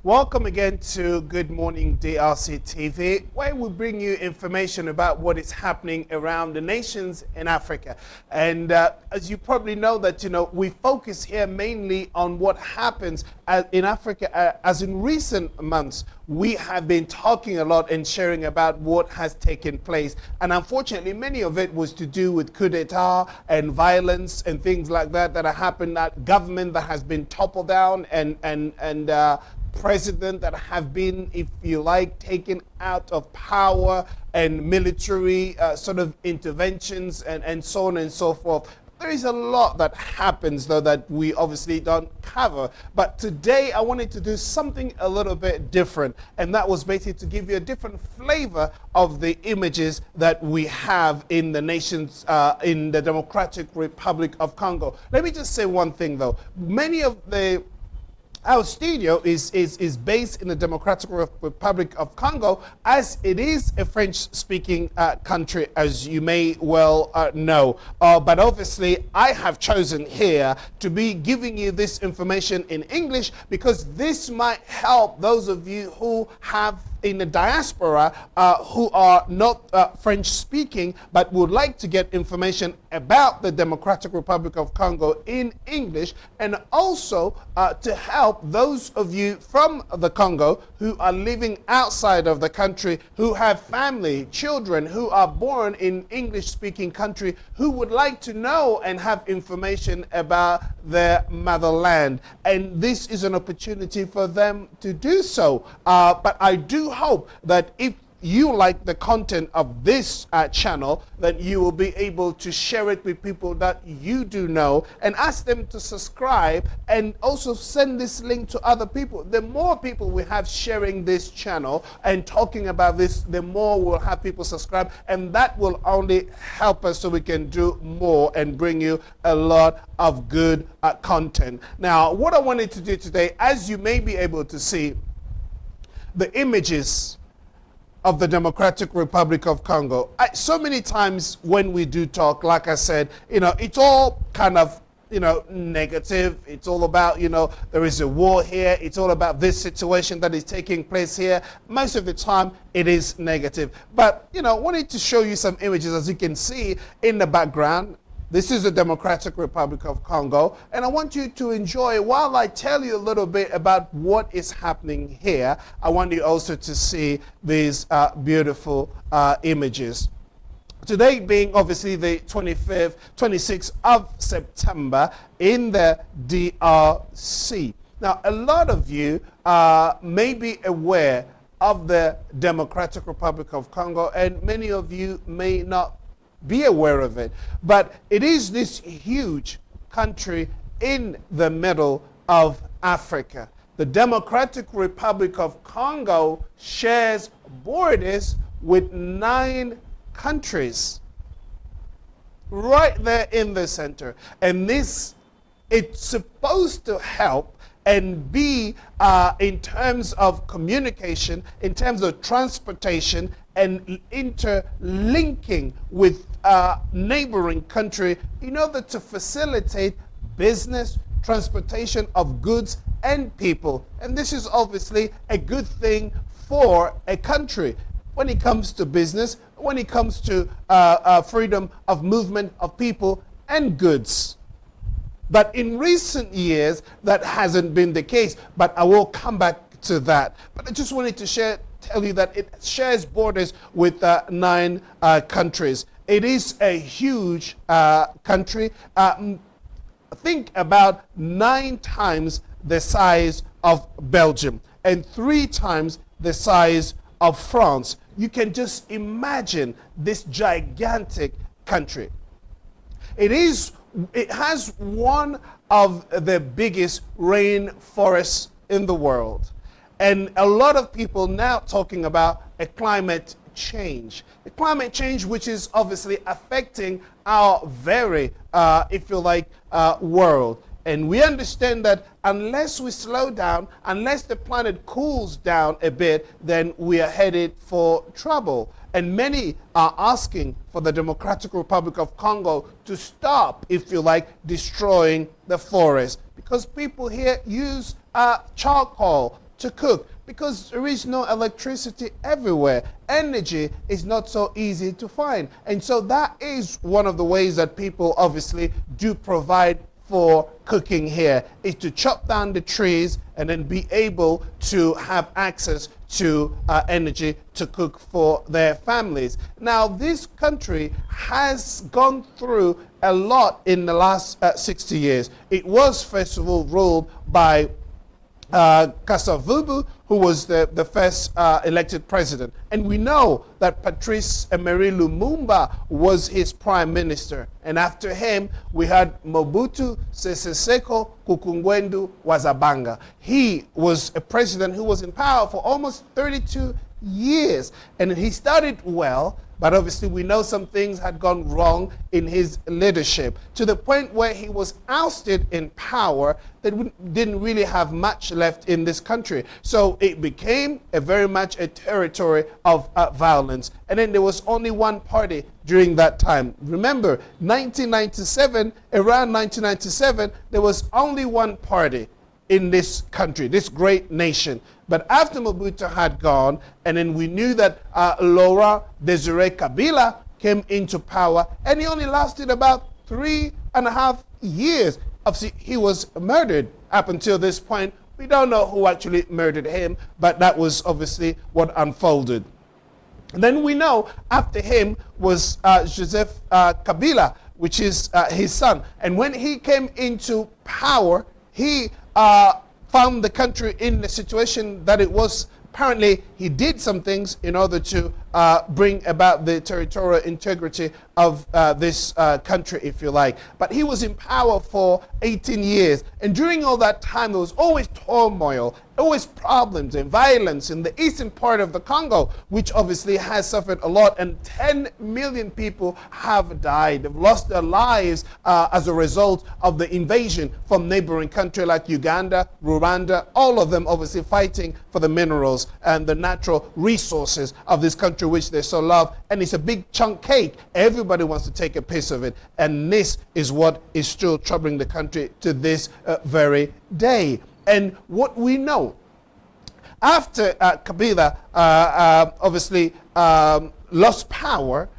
Welcome again to Good Morning DRC TV, where we bring you information about what is happening around the nations in Africa. And as you probably know that, we focus here mainly on what happens in Africa. As in recent months, we have been talking a lot and sharing about what has taken place. And unfortunately, many of it was to do with coup d'etat and violence and things like that that have happened, that government that has been toppled down and president that have been, if you like, taken out of power, and military sort of interventions and so on and so forth. There is a lot that happens, though, that we obviously don't cover. But today I wanted to do something a little bit different, and that was basically to give you a different flavor of the images that we have in the nations, in the Democratic Republic of Congo. Let me just say one thing, though. Our studio is based in the Democratic Republic of Congo, as it is a French-speaking country, as you may well know. But obviously, I have chosen here to be giving you this information in English because this might help those of you who have in the diaspora who are not French-speaking but would like to get information about the Democratic Republic of Congo in English, and also to help those of you from the Congo who are living outside of the country, who have family, children who are born in English-speaking country, who would like to know and have information about their motherland. And this is an opportunity for them to do so. But I do hope that if you like the content of this channel, then you will be able to share it with people that you do know and ask them to subscribe, and also send this link to other people. The more people we have sharing this channel and talking about this, the more we'll have people subscribe, and that will only help us so we can do more and bring you a lot of good content. Now, what I wanted to do today, as you may be able to see, the images of the Democratic Republic of Congo. So many times when we do talk, like I said, it's all kind of, negative. It's all about, there is a war here. It's all about this situation that is taking place here. Most of the time, it is negative. But, wanted to show you some images, as you can see in the background. This is the Democratic Republic of Congo, and I want you to enjoy, while I tell you a little bit about what is happening here, I want you also to see these beautiful images. Today being obviously the 26th of September in the DRC. Now, a lot of you may be aware of the Democratic Republic of Congo, and many of you may not be aware of it, but it is this huge country in the middle of Africa. The Democratic Republic of Congo shares borders with 9 countries right there in the center, and it's supposed to help and be in terms of communication, in terms of transportation, and interlinking with neighboring country in order to facilitate business, transportation of goods and people. And this is obviously a good thing for a country when it comes to business, when it comes to freedom of movement of people and goods. But in recent years, that hasn't been the case, but I will come back to that. But I just wanted to tell you that it shares borders with 9 countries. It is a huge country. Think about 9 times the size of Belgium and 3 times the size of France. You can just imagine this gigantic country. It has one of the biggest rainforests in the world. And a lot of people now talking about a climate change. A climate change which is obviously affecting our very, if you like, world. And we understand that unless we slow down, unless the planet cools down a bit, then we are headed for trouble. And many are asking for the Democratic Republic of Congo to stop, if you like, destroying the forest. Because people here use charcoal to cook because there is no electricity everywhere. Energy is not so easy to find. And so that is one of the ways that people obviously do provide for cooking here, is to chop down the trees and then be able to have access to energy to cook for their families. Now, this country has gone through a lot in the last 60 years. It was, first of all, ruled by Kasavubu, who was the first elected president. And we know that Patrice Emery Lumumba was his prime minister. And after him, we had Mobutu Sese Seko Kukungwendu Wazabanga. He was a president who was in power for almost 32 years. And he started well, but obviously we know some things had gone wrong in his leadership to the point where he was ousted in power that didn't really have much left in this country. So it became very much a territory of violence. And then there was only one party during that time. Remember, 1997, around 1997, there was only one party in this country, this great nation. But after Mobutu had gone, and then we knew that Laurent Desire Kabila came into power, and he only lasted about 3.5 years. Obviously, he was murdered up until this point. We don't know who actually murdered him, but that was obviously what unfolded. And then we know after him was Joseph Kabila, which is his son. And when he came into power, he found the country in the situation that it was. Apparently, he did some things in order to bring about the territorial integrity of this country, if you like. But he was in power for 18 years. And during all that time, there was always turmoil, always problems and violence in the eastern part of the Congo, which obviously has suffered a lot. And 10 million people have died. They've lost their lives as a result of the invasion from neighboring countries like Uganda, Rwanda, all of them obviously fighting for the minerals and the natural resources of this country which they so love. And it's a big chunk cake. Everybody wants to take a piece of it. And this is what is still troubling the country to this very day. And what we know, after Kabila obviously lost power,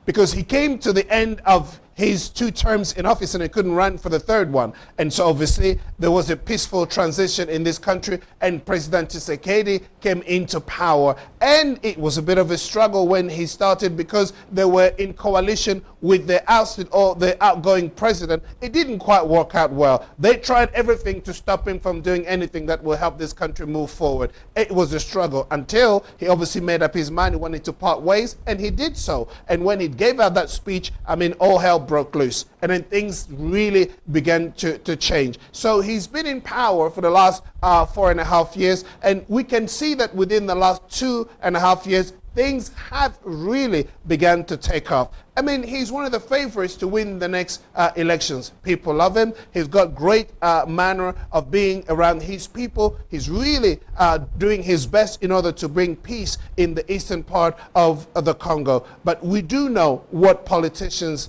because he came to the end of his 2 terms in office and he couldn't run for the 3rd one. And so obviously there was a peaceful transition in this country and President Tshisekedi came into power. And it was a bit of a struggle when he started because they were in coalition with the ousted or the outgoing president. It didn't quite work out well. They tried everything to stop him from doing anything that will help this country move forward. It was a struggle until he obviously made up his mind. He wanted to part ways and he did so. And when he gave out that speech, I mean, all hell broke loose. And then things really began to change. So he's been in power for the last 4.5 years. And we can see that within the last 2.5 years, things have really begun to take off. I mean, he's one of the favorites to win the next elections. People love him. He's got great manner of being around his people. He's really doing his best in order to bring peace in the eastern part of the Congo. But we do know what politics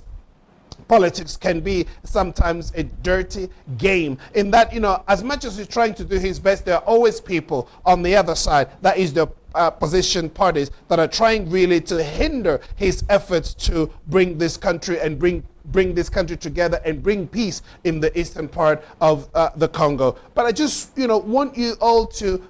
can be sometimes a dirty game in that, you know, as much as he's trying to do his best, there are always people on the other side, that is the opposition parties, that are trying really to hinder his efforts to bring this country and bring this country together and bring peace in the eastern part of the Congo. But I just, want you all to,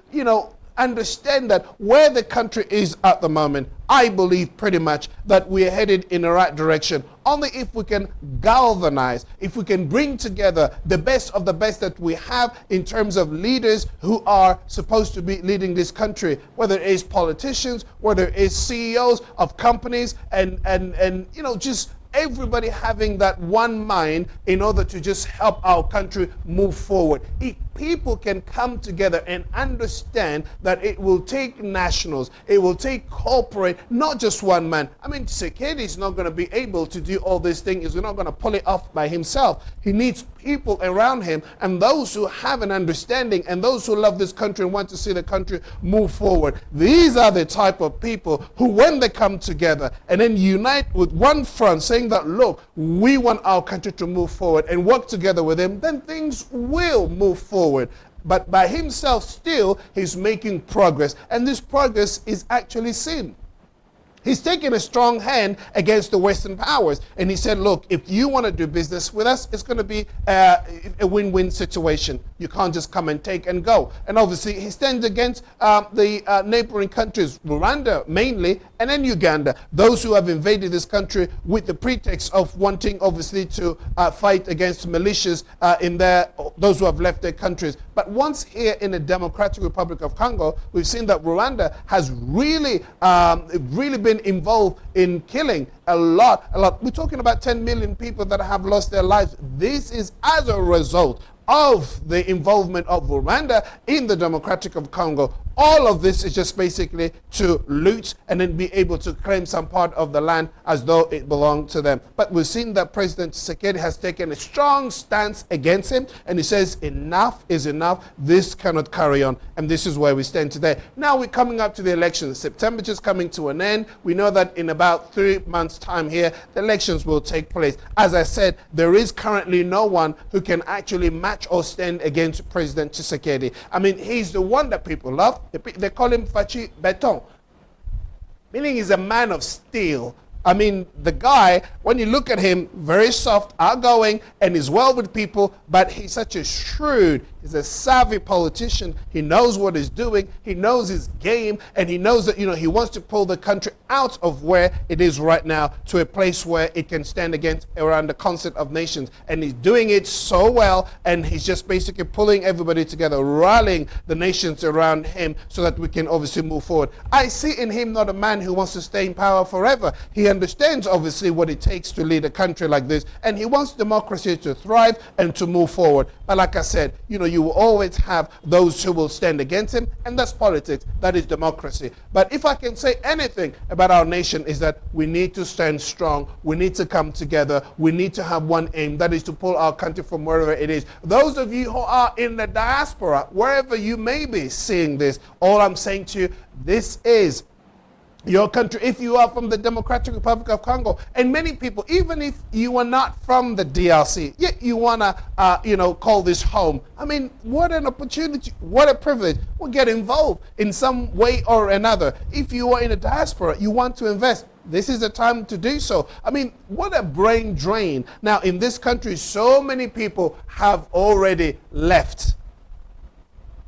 understand that where the country is at the moment, I believe pretty much that we are headed in the right direction. Only if we can galvanize, if we can bring together the best of the best that we have in terms of leaders who are supposed to be leading this country, whether it is politicians, whether it is CEOs of companies, and just everybody having that one mind in order to just help our country move forward. If people can come together and understand that it will take nationals, it will take corporate, not just one man. I mean, Tshisekedi is not going to be able to do all these things. He's not going to pull it off by himself. He needs people around him, and those who have an understanding and those who love this country and want to see the country move forward. These are the type of people who, when they come together and then unite with one front, saying that, look, we want our country to move forward and work together with him, then things will move forward. but by himself still, he's making progress. And this progress is actually seen. He's taken a strong hand against the Western powers. And he said, look, if you want to do business with us, it's going to be a win-win situation. You can't just come and take and go. And obviously, he stands against the neighboring countries, Rwanda mainly, and then Uganda, those who have invaded this country with the pretext of wanting, obviously, to fight against militias those who have left their countries. But once here in the Democratic Republic of Congo, we've seen that Rwanda has really been involved in killing a lot. We're talking about 10 million people that have lost their lives. This is as a result of the involvement of Rwanda in the Democratic of Congo. All of this is just basically to loot and then be able to claim some part of the land as though it belonged to them. But we've seen that President Tshisekedi has taken a strong stance against him, and he says enough is enough. This cannot carry on, and this is where we stand today. Now we're coming up to the elections. September just coming to an end. We know that in about 3 months' time here, the elections will take place. As I said, there is currently no one who can actually match or stand against President Tshisekedi. I mean, he's the one that people love. They call him Fachi Beton, meaning he's a man of steel. I mean, the guy, when you look at him, very soft, outgoing, and is well with people, but he's such a shrewd, he's a savvy politician. He knows what he's doing. He knows his game, and he knows that, he wants to pull the country out of where it is right now to a place where it can stand against around the concert of nations. And he's doing it so well, and he's just basically pulling everybody together, rallying the nations around him so that we can obviously move forward. I see in him not a man who wants to stay in power forever. He understands obviously what it takes to lead a country like this, and he wants democracy to thrive and to move forward. But like I said, you will always have those who will stand against him, and that's politics, that is democracy. But if I can say anything about our nation, is that we need to stand strong, we need to come together, we need to have one aim, that is to pull our country from wherever it is. Those of you who are in the diaspora, wherever you may be seeing this, all I'm saying to you, this is your country. If you are from the Democratic Republic of Congo, and many people, even if you are not from the DRC, yet you want to, call this home. I mean, what an opportunity, what a privilege. Well, get involved in some way or another. If you are in a diaspora, you want to invest, this is the time to do so. I mean, what a brain drain. Now, in this country, so many people have already left.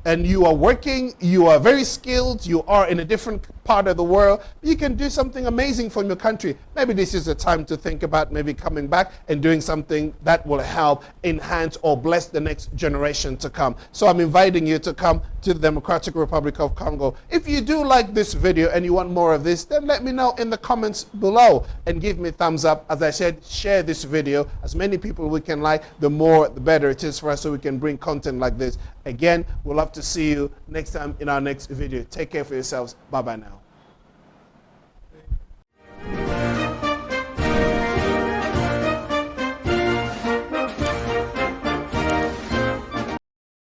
And you are working, you are very skilled, you are in a different part of the world, you can do something amazing for your country. Maybe this is the time to think about maybe coming back and doing something that will help enhance or bless the next generation to come. So I'm inviting you to come to the Democratic Republic of Congo. If you do like this video and you want more of this, then let me know in the comments below and give me a thumbs up. As I said, share this video. As many people we can like, the more, the better it is for us, so we can bring content like this. Again, we'll love to see you next time in our next video. Take care for yourselves. Bye-bye now.